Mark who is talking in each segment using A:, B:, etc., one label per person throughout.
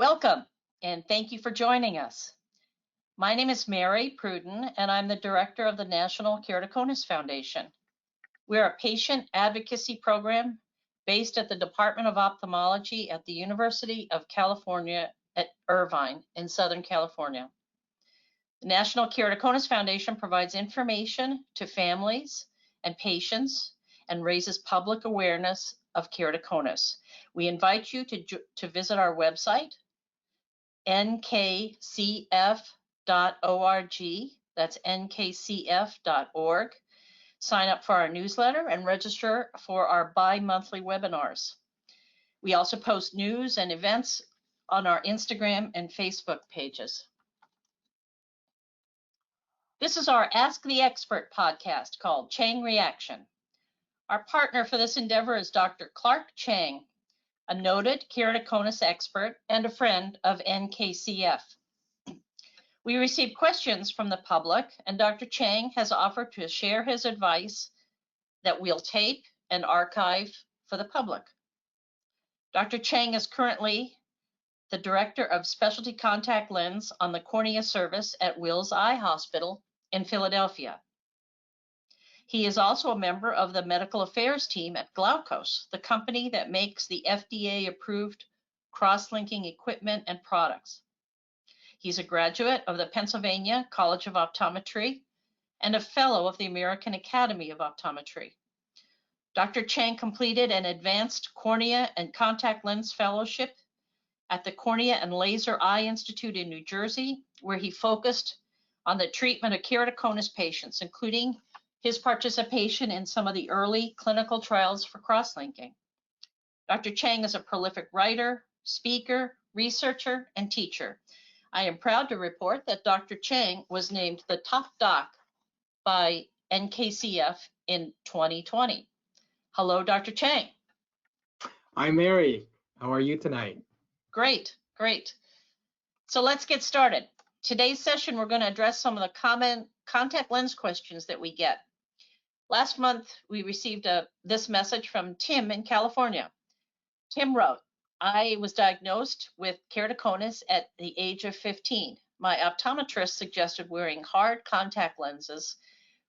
A: Welcome, and thank you for joining us. My name is Mary Pruden, and I'm the director of the National Keratoconus Foundation. We're a patient advocacy program based at the Department of Ophthalmology at the University of California at Irvine in Southern California. The National Keratoconus Foundation provides information to families and patients and raises public awareness of keratoconus. We invite you to visit our website, nkcf.org. That's nkcf.org. Sign up for our newsletter and register for our bi-monthly webinars. We also post news and events on our Instagram and Facebook pages. This is our Ask the Expert podcast called Chang Reaction. Our partner for this endeavor is Dr. Clark Chang, a noted keratoconus expert and a friend of NKCF. We received questions from the public, and Dr. Chang has offered to share his advice that we'll tape and archive for the public. Dr. Chang is currently the Director of Specialty Contact Lens on the Cornea Service at Wills Eye Hospital in Philadelphia. He is also a member of the medical affairs team at Glaukos, the company that makes the FDA-approved cross-linking equipment and products. He's a graduate of the Pennsylvania College of Optometry and a fellow of the American Academy of Optometry. Dr. Chang completed an advanced Cornea and Contact Lens fellowship at the Cornea and Laser Eye Institute in New Jersey, where he focused on the treatment of keratoconus patients, including his participation in some of the early clinical trials for crosslinking. Dr. Chang is a prolific writer, speaker, researcher, and teacher. I am proud to report that Dr. Chang was named the top doc by NKCF in 2020. Hello, Dr. Chang.
B: Hi, Mary. How are you tonight?
A: Great, great. So let's get started. Today's session, we're going to address some of the common contact lens questions that we get. Last month, we received this message from Tim in California. Tim wrote, I was diagnosed with keratoconus at the age of 15. My optometrist suggested wearing hard contact lenses,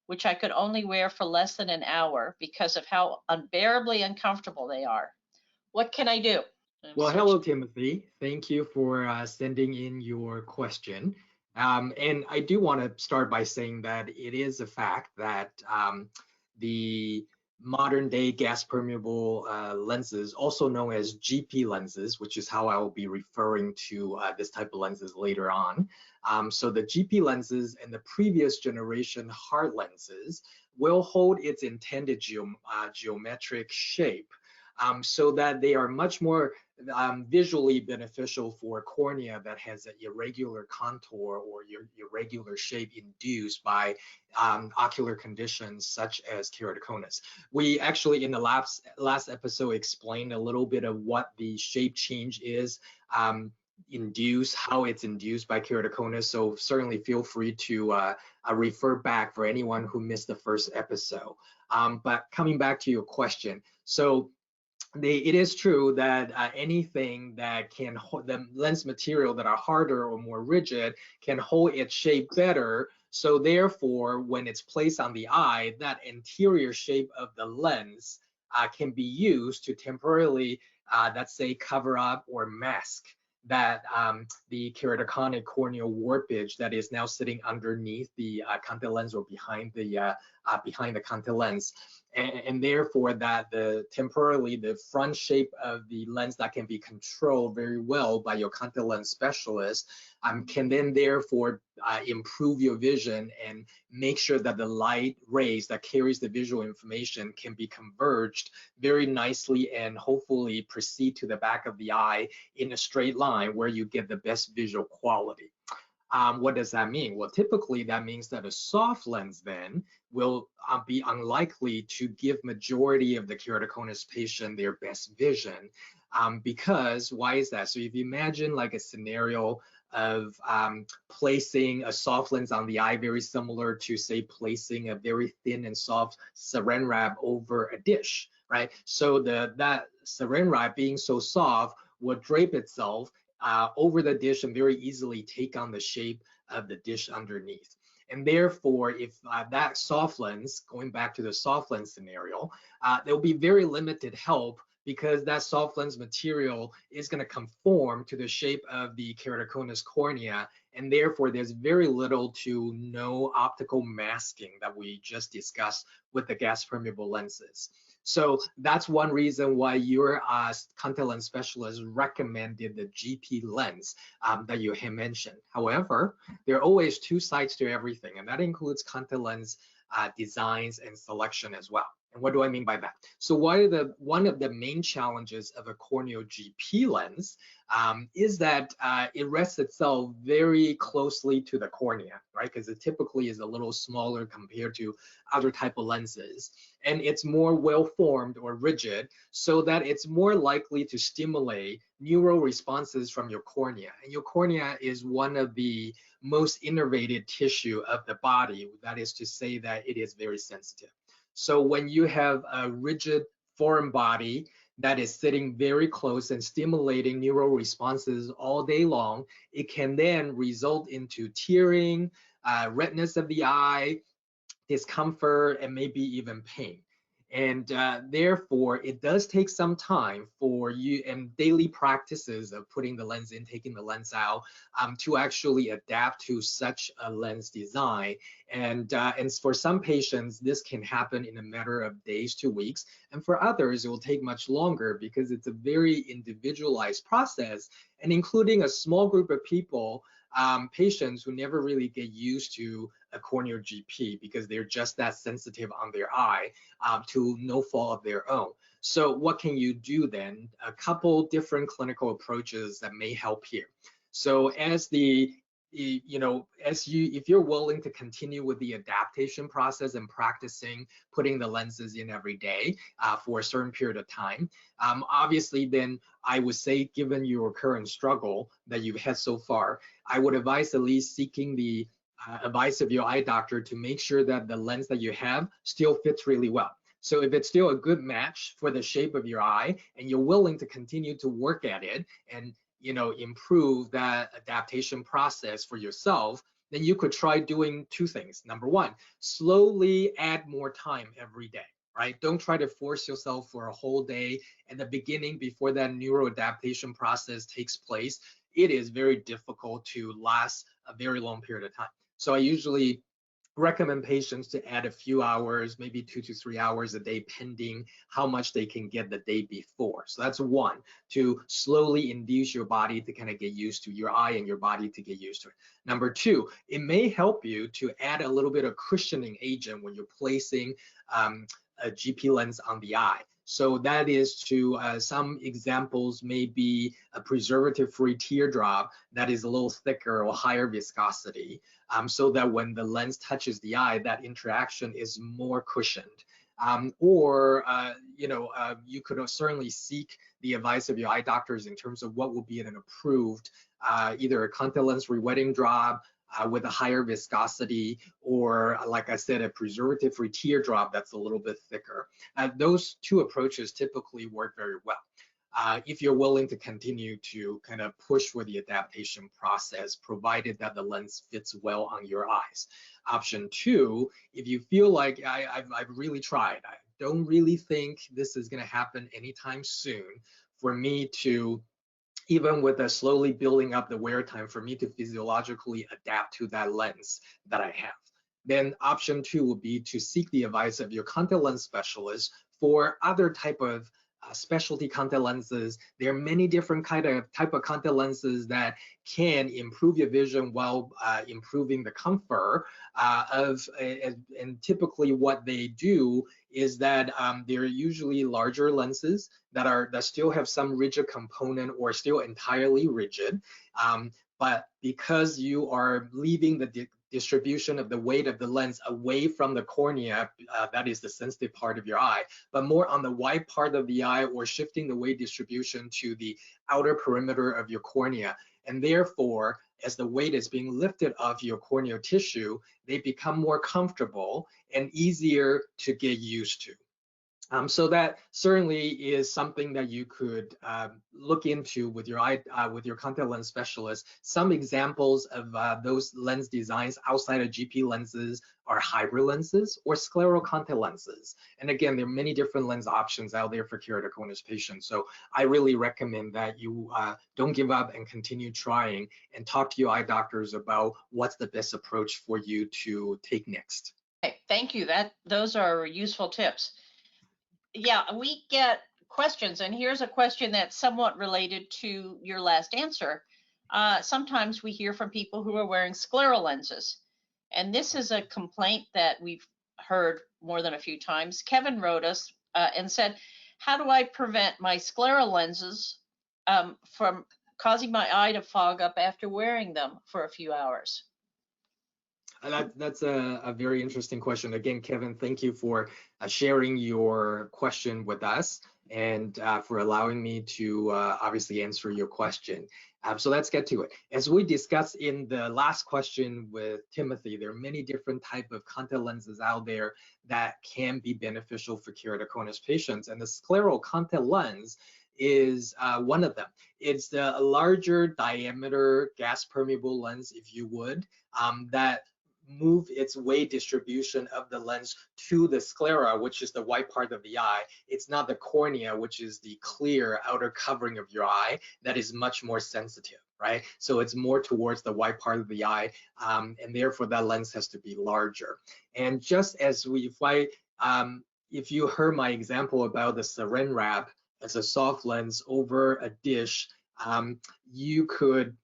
A: which I could only wear for less than an hour because of how unbearably uncomfortable they are. What can I do?
B: Well, hello, Timothy. Thank you for sending in your question. And I do want to start by saying that it is a fact that the modern day gas permeable lenses, also known as GP lenses, which is how I will be referring to this type of lenses later on. So the GP lenses and the previous generation hard lenses will hold its intended geometric shape so that they are much more visually beneficial for cornea that has an irregular contour or irregular shape induced by ocular conditions such as keratoconus. We actually in the last episode explained a little bit of what the shape change is how it's induced by keratoconus, so certainly feel free to refer back for anyone who missed the first episode. But coming back to your question, so it is true that anything that can hold the lens material that are harder or more rigid can hold its shape better. So therefore, when it's placed on the eye, that anterior shape of the lens can be used to temporarily, let's say, cover up or mask that the keratoconic corneal warpage that is now sitting underneath the contact lens or behind the contact lens. And therefore that temporarily the front shape of the lens that can be controlled very well by your contact lens specialist can then therefore improve your vision and make sure that the light rays that carries the visual information can be converged very nicely and hopefully proceed to the back of the eye in a straight line where you get the best visual quality. What does that mean? Well, typically that means that a soft lens then will be unlikely to give majority of the keratoconus patient their best vision. Because why is that? So if you imagine like a scenario of placing a soft lens on the eye, very similar to say placing a very thin and soft saran wrap over a dish, right? So that saran wrap being so soft will drape itself over the dish and very easily take on the shape of the dish underneath. And therefore, if that soft lens, going back to the soft lens scenario, there will be very limited help because that soft lens material is going to conform to the shape of the keratoconus cornea, and therefore there's very little to no optical masking that we just discussed with the gas permeable lenses. So that's one reason why your contact lens specialist recommended the GP lens that you have mentioned. However, there are always two sides to everything, and that includes contact lens designs and selection as well. And what do I mean by that? So one of the main challenges of a corneal GP lens is that it rests itself very closely to the cornea, right? Because it typically is a little smaller compared to other type of lenses. And it's more well-formed or rigid so that it's more likely to stimulate neural responses from your cornea. And your cornea is one of the most innervated tissue of the body. That is to say that it is very sensitive. So when you have a rigid foreign body that is sitting very close and stimulating neural responses all day long, it can then result into tearing, redness of the eye, discomfort, and maybe even pain. And therefore, it does take some time for you and daily practices of putting the lens in, taking the lens out, to actually adapt to such a lens design. And for some patients, this can happen in a matter of days to weeks. And for others, it will take much longer because it's a very individualized process, and including a small group of people, patients who never really get used to a corneal GP because they're just that sensitive on their eye to no fault of their own. So what can you do then? A couple different clinical approaches that may help here. So as if you're willing to continue with the adaptation process and practicing putting the lenses in every day for a certain period of time, obviously then I would say, given your current struggle that you've had so far, I would advise at least seeking the advice of your eye doctor to make sure that the lens that you have still fits really well. So if it's still a good match for the shape of your eye and you're willing to continue to work at it and improve that adaptation process for yourself, then you could try doing two things. Number one, slowly add more time every day, right? Don't try to force yourself for a whole day at the beginning before that neural adaptation process takes place. It is very difficult to last a very long period of time. So I usually recommend patients to add a few hours, maybe 2 to 3 hours a day, pending how much they can get the day before. So that's one, to slowly induce your body to kind of get used to, your eye and your body to get used to it. Number two, it may help you to add a little bit of cushioning agent when you're placing a GP lens on the eye. So that is to, some examples may be a preservative-free teardrop that is a little thicker or higher viscosity, so that when the lens touches the eye, that interaction is more cushioned. You could certainly seek the advice of your eye doctors in terms of what will be an approved, either a contact lens rewetting drop, with a higher viscosity, or like I said, a preservative-free teardrop that's a little bit thicker. Those two approaches typically work very well. If you're willing to continue to kind of push for the adaptation process, provided that the lens fits well on your eyes. Option two, if you feel like I've really tried, I don't really think this is going to happen anytime soon for me to, even with a slowly building up the wear time, for me to physiologically adapt to that lens that I have. Then option two would be to seek the advice of your contact lens specialist for other type of specialty contact lenses. There are many different type of contact lenses that can improve your vision while improving the comfort and typically what they do is that they're usually larger lenses that still have some rigid component or still entirely rigid, but because you are leaving the distribution of the weight of the lens away from the cornea, that is the sensitive part of your eye, but more on the wide part of the eye, or shifting the weight distribution to the outer perimeter of your cornea. And therefore, as the weight is being lifted off your corneal tissue, they become more comfortable and easier to get used to. So that certainly is something that you could look into with your with your contact lens specialist. Some examples of those lens designs outside of GP lenses are hybrid lenses or scleral contact lenses. And again, there are many different lens options out there for keratoconus patients. So I really recommend that you don't give up and continue trying and talk to your eye doctors about what's the best approach for you to take next.
A: Okay, thank you. Those are useful tips. Yeah, we get questions, and here's a question that's somewhat related to your last answer. Sometimes we hear from people who are wearing scleral lenses, and this is a complaint that we've heard more than a few times. Kevin wrote us and said, how do I prevent my scleral lenses from causing my eye to fog up after wearing them for a few hours?
B: That's a very interesting question. Again, Kevin, thank you for sharing your question with us and for allowing me to obviously answer your question. So let's get to it. As we discussed in the last question with Timothy, there are many different types of contact lenses out there that can be beneficial for keratoconus patients, and the scleral contact lens is one of them. It's the larger diameter gas permeable lens, if you would, that move its weight distribution of the lens to the sclera, which is the white part of the eye. It's not the cornea, which is the clear outer covering of your eye, that is much more sensitive, right? So it's more towards the white part of the eye, and therefore that lens has to be larger. And just as if you heard my example about the saran wrap as a soft lens over a dish, you could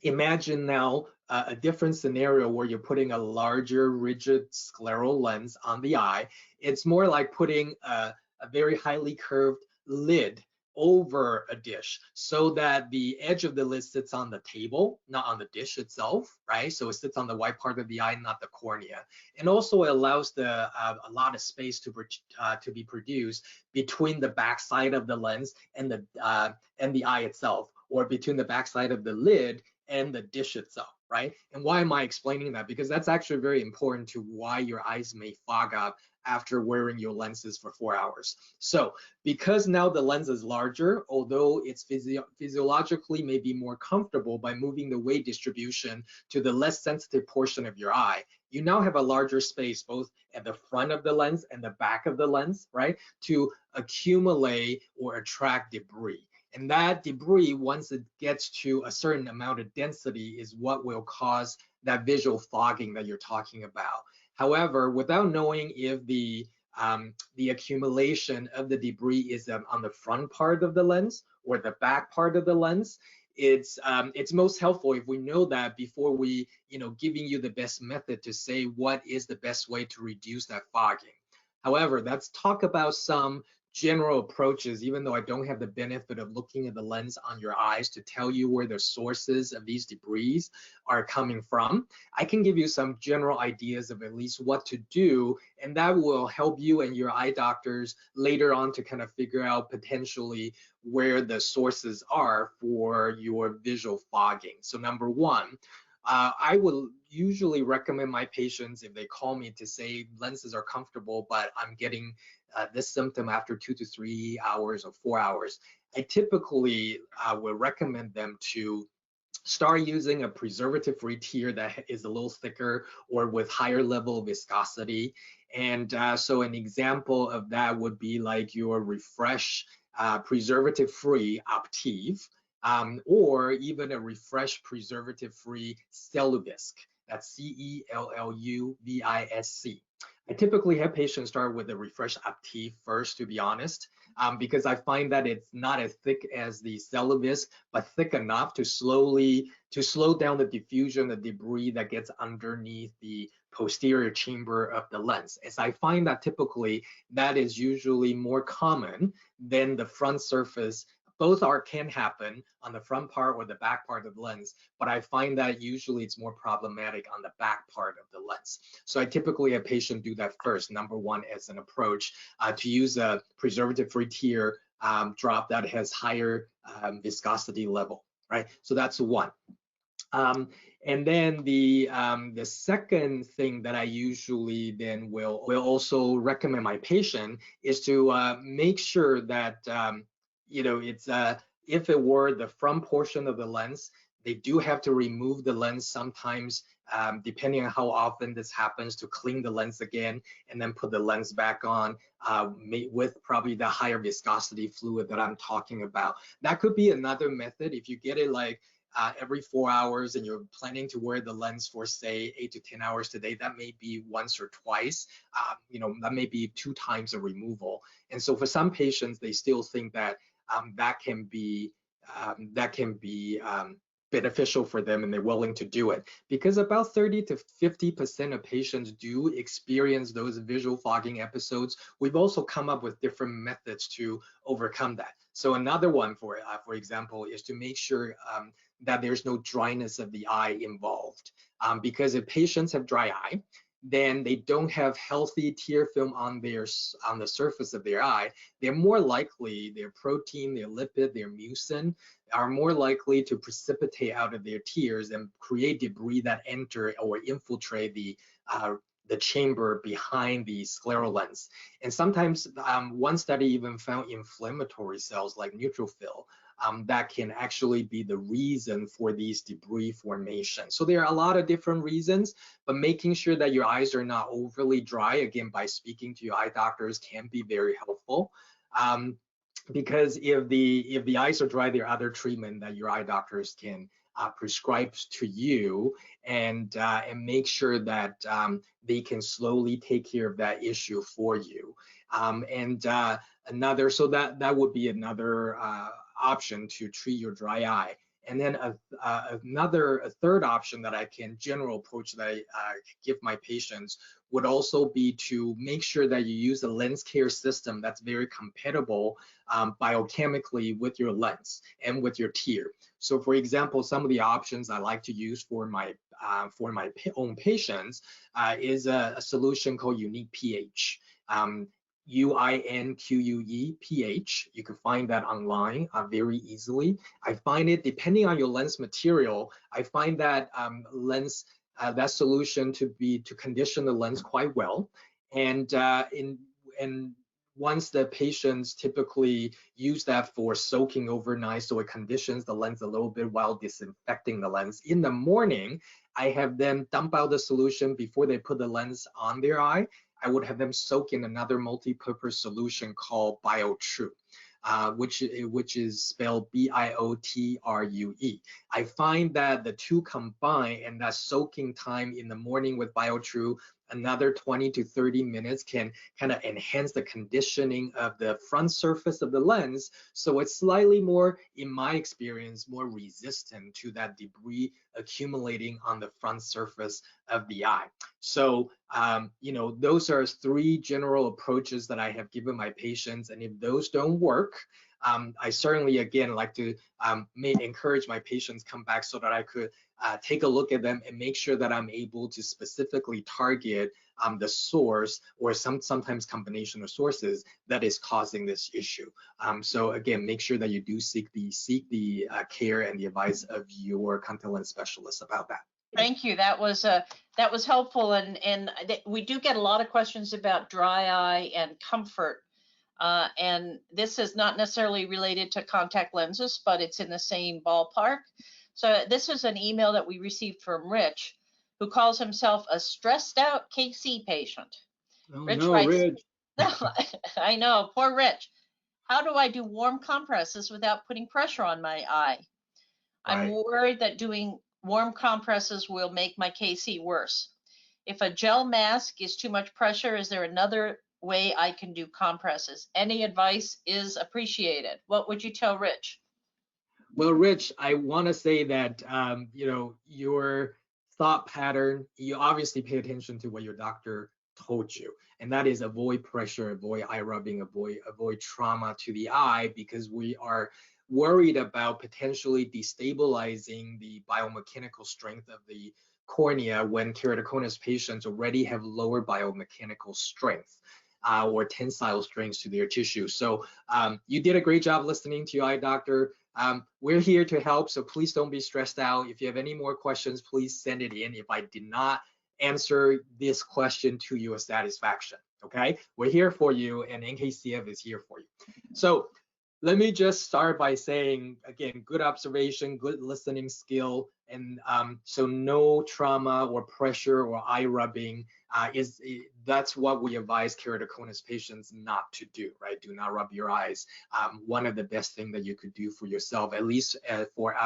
B: imagine now a different scenario where you're putting a larger rigid scleral lens on the eye. It's more like putting a very highly curved lid over a dish so that the edge of the lid sits on the table, not on the dish itself, right? So it sits on the white part of the eye, not the cornea. And also it allows a lot of space to be produced between the backside of the lens and the eye itself, or between the backside of the lid and the dish itself, right? And why am I explaining that? Because that's actually very important to why your eyes may fog up after wearing your lenses for 4 hours. So because now the lens is larger, although it's physiologically may be more comfortable by moving the weight distribution to the less sensitive portion of your eye, you now have a larger space both at the front of the lens and the back of the lens, right, to accumulate or attract debris. And that debris, once it gets to a certain amount of density, is what will cause that visual fogging that you're talking about. However, without knowing if the accumulation of the debris is on the front part of the lens or the back part of the lens, it's most helpful if we know that before we, giving you the best method to say what is the best way to reduce that fogging. However, let's talk about some general approaches, even though I don't have the benefit of looking at the lens on your eyes to tell you where the sources of these debris are coming from. I can give you some general ideas of at least what to do, and that will help you and your eye doctors later on to kind of figure out potentially where the sources are for your visual fogging. So number one, I will usually recommend my patients, if they call me to say lenses are comfortable, but I'm getting this symptom after 2 to 3 hours or 4 hours, I typically will recommend them to start using a preservative-free tier that is a little thicker or with higher level of viscosity. And so an example of that would be like your Refresh preservative-free Optive, or even a Refresh preservative-free Celluvisc. That's Celluvisc. I typically have patients start with the Refresh Optive first, to be honest, because I find that it's not as thick as the Celluvisc, but thick enough to slow down the diffusion of debris that gets underneath the posterior chamber of the lens. As I find that typically that is usually more common than the front surface. Both can happen on the front part or the back part of the lens, but I find that usually it's more problematic on the back part of the lens. So I typically have patients do that first, number one, as an approach to use a preservative-free tier drop that has higher viscosity level, right? So that's one. And then the second thing that I usually then will also recommend my patient is to make sure that it's if it were the front portion of the lens, they do have to remove the lens sometimes, depending on how often this happens, to clean the lens again and then put the lens back on with probably the higher viscosity fluid that I'm talking about. That could be another method if you get it like every 4 hours and you're planning to wear the lens for say 8 to 10 hours today. That may be once or twice, that may be 2 times a removal. And so for some patients, they still think that that can be beneficial for them and they're willing to do it, because about 30 to 50% of patients do experience those visual fogging episodes. We've also come up with different methods to overcome that. So another one, for example, is to make sure that there's no dryness of the eye involved, because if patients have dry eye, then they don't have healthy tear film on the surface of their eye. They're more likely, their protein, their lipid, their mucin are more likely to precipitate out of their tears and create debris that enter or infiltrate the chamber behind the scleral lens. And sometimes one study even found inflammatory cells like neutrophil that can actually be the reason for these debris formation. So there are a lot of different reasons, but making sure that your eyes are not overly dry, again, by speaking to your eye doctors, can be very helpful. Because if the eyes are dry, there are other treatment that your eye doctors can prescribe to you, and make sure that they can slowly take care of that issue for you. So that would be another option to treat your dry eye. And then a third option that I can general approach that I give my patients would also be to make sure that you use a lens care system that's very compatible biochemically with your lens and with your tear. So for example, some of the options I like to use for my own patients is a solution called Unique pH. UINQUE pH. You can find that online very easily. I find it, depending on your lens material, I find that that solution to condition the lens quite well. And once the patients typically use that for soaking overnight, so it conditions the lens a little bit while disinfecting the lens. In the morning, I have them dump out the solution before they put the lens on their eye. I would have them soak in another multi-purpose solution called BioTrue, which is spelled BIOTRUE. I find that the two combined, and that soaking time in the morning with BioTrue, another 20 to 30 minutes, can kind of enhance the conditioning of the front surface of the lens, so it's slightly more, in my experience, more resistant to that debris accumulating on the front surface of the eye. So those are 3 general approaches that I have given my patients, and if those don't work, I certainly, again, like to encourage my patients come back so that I could take a look at them and make sure that I'm able to specifically target the source, or sometimes combination of sources, that is causing this issue. So again, make sure that you do seek the care and the advice of your contact lens specialist about that.
A: Thank you. That was helpful, and we do get a lot of questions about dry eye and comfort. And this is not necessarily related to contact lenses, but it's in the same ballpark. So this is an email that we received from Rich, who calls himself a stressed out KC patient.
B: Oh,
A: Rich
B: no,
A: writes,
B: Rich.
A: I know, poor Rich. How do I do warm compresses without putting pressure on my eye? I'm worried that doing warm compresses will make my KC worse. If a gel mask is too much pressure, is there another way I can do compresses? Any advice is appreciated. What would you tell Rich?
B: Well, Rich, I want to say that your thought pattern, you obviously pay attention to what your doctor told you, and that is avoid pressure, avoid eye rubbing, avoid trauma to the eye, because we are worried about potentially destabilizing the biomechanical strength of the cornea when keratoconus patients already have lower biomechanical strength or tensile strength to their tissue. So you did a great job listening to your eye doctor. we're here to help, so please don't be stressed out. If you have any more questions, please send it in if I did not answer this question to your satisfaction, okay? We're here for you, and NKCF is here for you. So let me just start by saying, again, good observation, good listening skill, and so no trauma or pressure or eye rubbing that's what we advise keratoconus patients not to do, right? Do not rub your eyes. One of the best things that you could do for yourself, at least for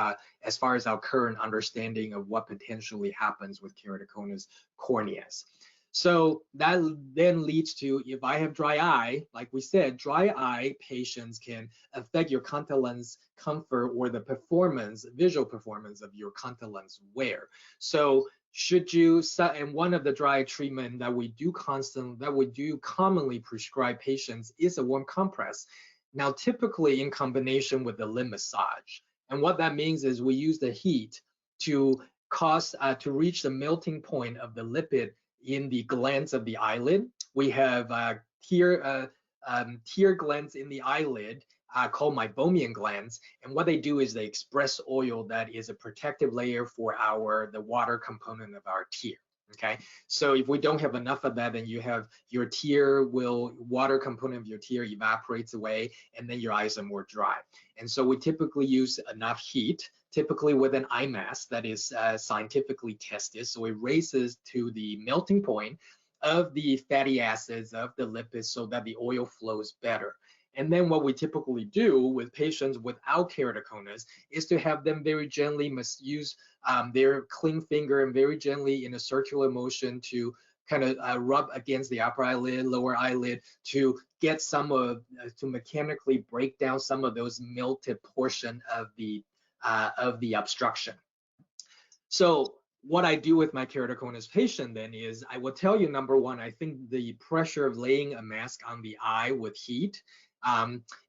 B: as far as our current understanding of what potentially happens with keratoconus corneas. So that then leads to, if I have dry eye, like we said, dry eye patients can affect your contact lens comfort or the performance, visual performance of your contact lens wear. So should you, and one of the dry eye treatment that we do commonly prescribe patients is a warm compress. Now, typically in combination with the lid massage. And what that means is we use the heat to reach the melting point of the lipid in the glands of the eyelid. We have tear glands in the eyelid called meibomian glands, and what they do is they express oil that is a protective layer for the water component of our tear. Okay, so if we don't have enough of that, then you have your water component of your tear evaporates away, and then your eyes are more dry. And so we typically use enough heat, typically with an eye mask that is scientifically tested. So it raises to the melting point of the fatty acids, of the lipids, so that the oil flows better. And then what we typically do with patients without keratoconus is to have them very gently use their clean finger and very gently in a circular motion to kind of rub against the upper eyelid, lower eyelid to get to mechanically break down some of those melted portion of the obstruction. So what I do with my keratoconus patient then is I will tell you, number one, I think the pressure of laying a mask on the eye with heat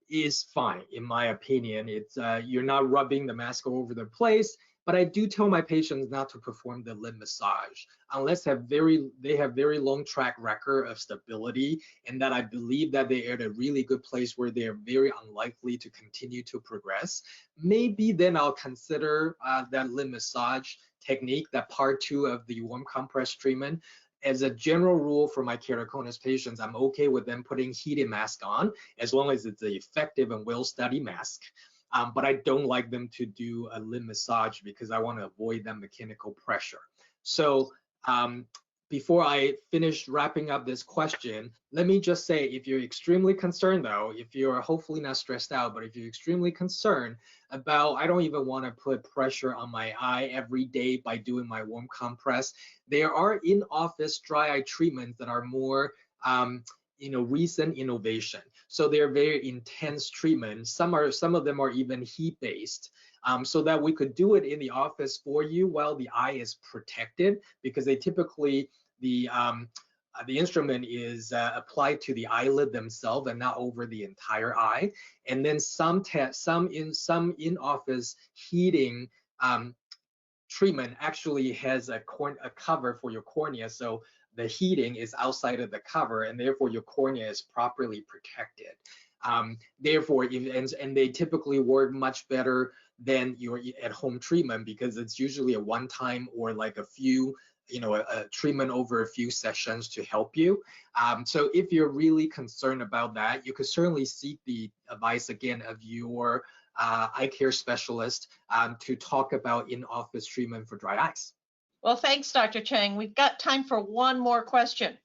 B: is fine, in my opinion. It's you're not rubbing the mask all over the place, but I do tell my patients not to perform the lid massage unless they have very long track record of stability, and that I believe that they are at a really good place where they are very unlikely to continue to progress. Maybe then I'll consider that lid massage technique, that part 2 of the warm compress treatment. As a general rule for my keratoconus patients, I'm okay with them putting heated mask on as long as it's an effective and well-studied mask. But I don't like them to do a lid massage because I want to avoid that mechanical pressure. So before I finish wrapping up this question, let me just say, if you're extremely concerned though, if you're hopefully not stressed out, but if you're extremely concerned about, I don't even want to put pressure on my eye every day by doing my warm compress, there are in-office dry eye treatments that are more recent innovation. So they're very intense treatment. Some of them are even heat-based, so that we could do it in the office for you while the eye is protected, because they typically the instrument is applied to the eyelid themselves and not over the entire eye. And then some in-office heating treatment actually has a cover for your cornea, so the heating is outside of the cover, and therefore your cornea is properly protected. Therefore, and they typically work much better than your at-home treatment, because it's usually a one-time or like a treatment over a few sessions to help you. So if you're really concerned about that, you could certainly seek the advice again of your eye care specialist to talk about in-office treatment for dry eyes.
A: Well, thanks, Dr. Chang. We've got time for one more question.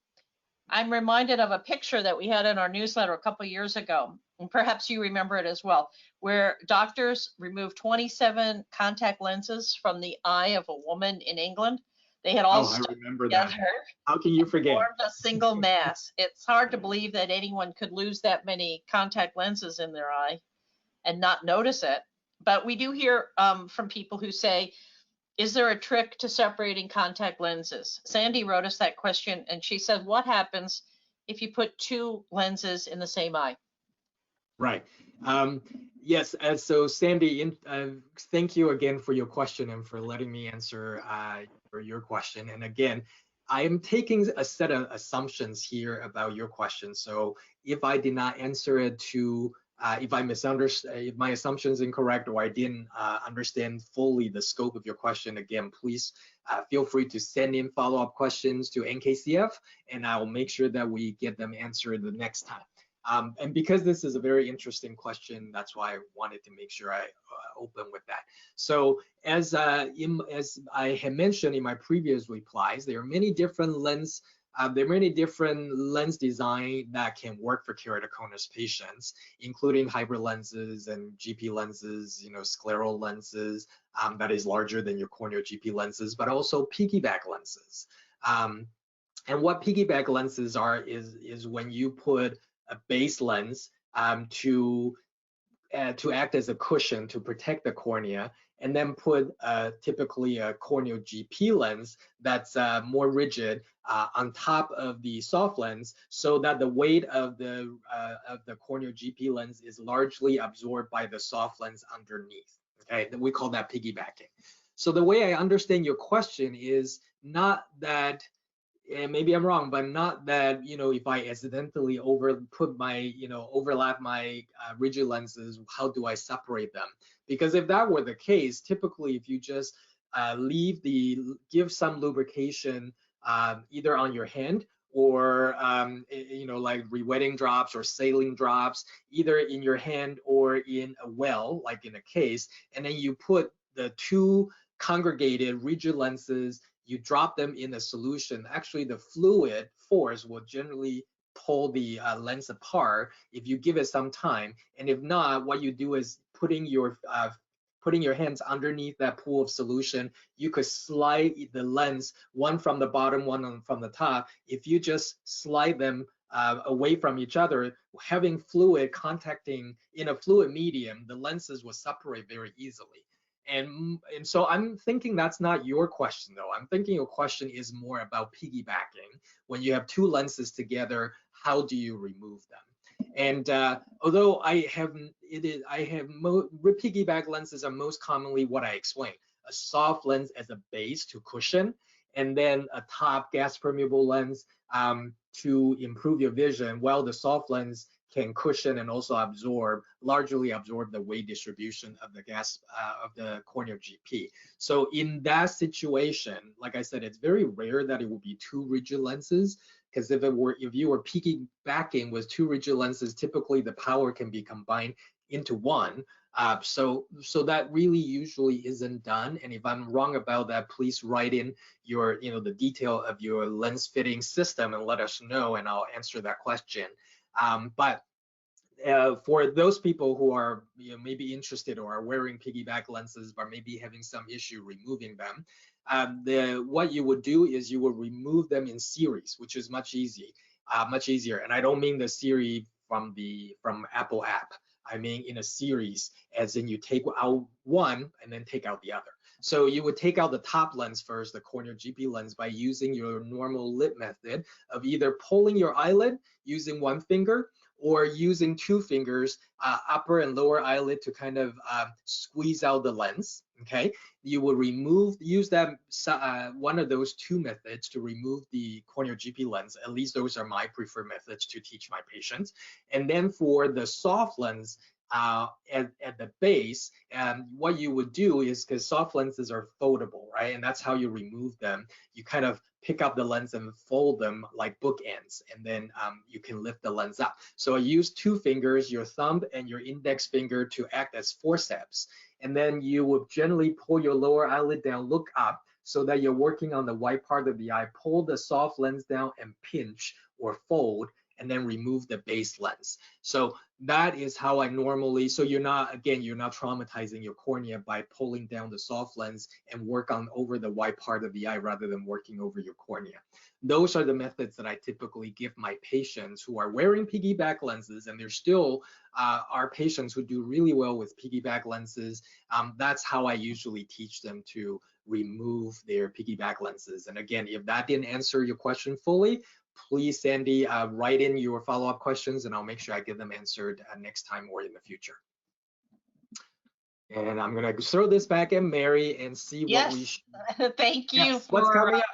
A: I'm reminded of a picture that we had in our newsletter a couple of years ago, and perhaps you remember it as well, where doctors removed 27 contact lenses from the eye of a woman in England. They had all
B: I remember that. How can you forget?
A: Formed a single mass. It's hard to believe that anyone could lose that many contact lenses in their eye and not notice it. But we do hear from people who say, is there a trick to separating contact lenses? Sandy wrote us that question, and she said, what happens if you put 2 lenses in the same eye?
B: Right. Yes, so Sandy, thank you again for your question and for letting me answer for your question. And again, I am taking a set of assumptions here about your question. So if I did not answer it to if I misunderstood, if my assumption is incorrect, or I didn't understand fully the scope of your question, again, please feel free to send in follow-up questions to NKCF, and I will make sure that we get them answered the next time. And because this is a very interesting question, that's why I wanted to make sure I open with that. So as I had mentioned in my previous replies, there are many different lens design that can work for keratoconus patients, including hybrid lenses and GP lenses, scleral lenses that is larger than your corneal GP lenses, but also piggyback lenses. And what piggyback lenses are is when you put a base lens to act as a cushion to protect the cornea, and then put typically a corneal GP lens that's more rigid on top of the soft lens, so that the weight of the corneal GP lens is largely absorbed by the soft lens underneath. Okay, we call that piggybacking. So the way I understand your question is not that, and maybe I'm wrong, but not that, if I accidentally overlap my rigid lenses, how do I separate them? Because if that were the case, typically if you just give some lubrication either on your hand or like re-wetting drops or saline drops, either in your hand or in a well, like in a case, and then you put the two congregated rigid lenses, you drop them in a solution, actually the fluid force will generally pull the lens apart if you give it some time. And if not, what you do is putting your hands underneath that pool of solution, you could slide the lens, one from the bottom, one from the top. If you just slide them away from each other, having fluid contacting in a fluid medium, the lenses will separate very easily. And so I'm thinking that's not your question, though. I'm thinking your question is more about piggybacking. When you have two lenses together, how do you remove them? And although piggyback lenses are most commonly what I explained: a soft lens as a base to cushion, and then a top gas permeable lens to improve your vision, while the soft lens can cushion and also largely absorb the weight distribution of the gas of the corneal GP. So in that situation, like I said, it's very rare that it will be two rigid lenses, because if you were piggybacking with two rigid lenses, typically the power can be combined into one. So that really usually isn't done. And if I'm wrong about that, please write in your, the detail of your lens fitting system and let us know, and I'll answer that question. But for those people who are maybe interested or are wearing piggyback lenses but maybe having some issue removing them, what you would do is you would remove them in series, which is much easier. And I don't mean the series from Apple app. I mean in a series, as in you take out one and then take out the other. So you would take out the top lens first, the corneal GP lens, by using your normal lip method of either pulling your eyelid using one finger, or using two fingers, upper and lower eyelid, to kind of squeeze out the lens. Okay, you will use that one of those two methods to remove the corneal GP lens. At least those are my preferred methods to teach my patients. And then for the soft lens, at the base, what you would do is, because soft lenses are foldable, right? And that's how you remove them. You kind of pick up the lens and fold them like bookends, and then you can lift the lens up. So I use two fingers, your thumb and your index finger, to act as forceps. And then you would generally pull your lower eyelid down, look up, so that you're working on the white part of the eye. Pull the soft lens down and pinch or fold, and then remove the base lens. So that is how I normally, so you're not traumatizing your cornea by pulling down the soft lens and work on over the white part of the eye rather than working over your cornea. Those are the methods that I typically give my patients who are wearing piggyback lenses, and there still are patients who do really well with piggyback lenses. That's how I usually teach them to remove their piggyback lenses. And again, if that didn't answer your question fully, please, Sandy, write in your follow-up questions, and I'll make sure I get them answered next time or in the future. And I'm going to throw this back at Mary and see what we should.
A: Thank you.
B: Yes, what's coming up?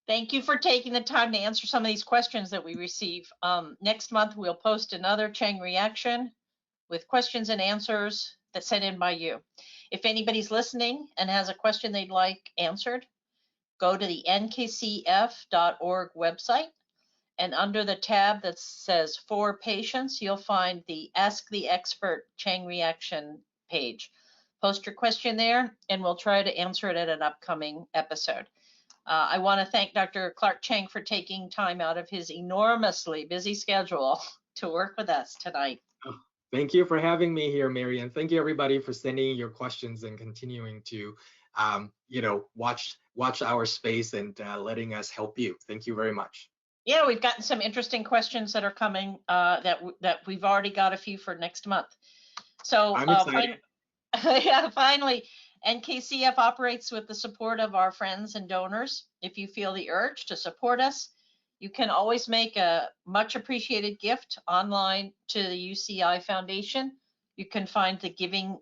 A: Thank you for taking the time to answer some of these questions that we receive. Next month, we'll post another Chang reaction with questions and answers that sent in by you. If anybody's listening and has a question they'd like answered, go to the nkcf.org website, and under the tab that says For Patients, you'll find the Ask the Expert Chang Reaction page. Post your question there, and we'll try to answer it at an upcoming episode. I want to thank Dr. Clark Chang for taking time out of his enormously busy schedule to work with us tonight.
B: Thank you for having me here, Mary, and thank you everybody for sending your questions and continuing to, watch our space and letting us help you. Thank you very much.
A: Yeah, we've gotten some interesting questions that are coming that we've already got a few for next month. So
B: I'm excited.
A: Finally, NKCF operates with the support of our friends and donors. If you feel the urge to support us, you can always make a much appreciated gift online to the UCI Foundation. You can find the giving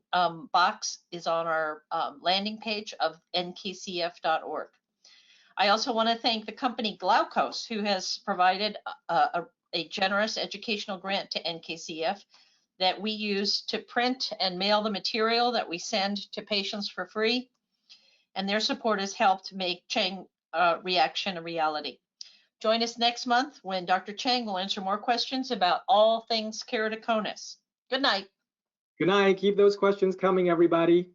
A: box is on our landing page of nkcf.org. I also want to thank the company Glaukos, who has provided a generous educational grant to NKCF that we use to print and mail the material that we send to patients for free. And their support has helped make Chang Reaction a reality. Join us next month when Dr. Chang will answer more questions about all things keratoconus. Good night.
B: Good night. Keep those questions coming, everybody.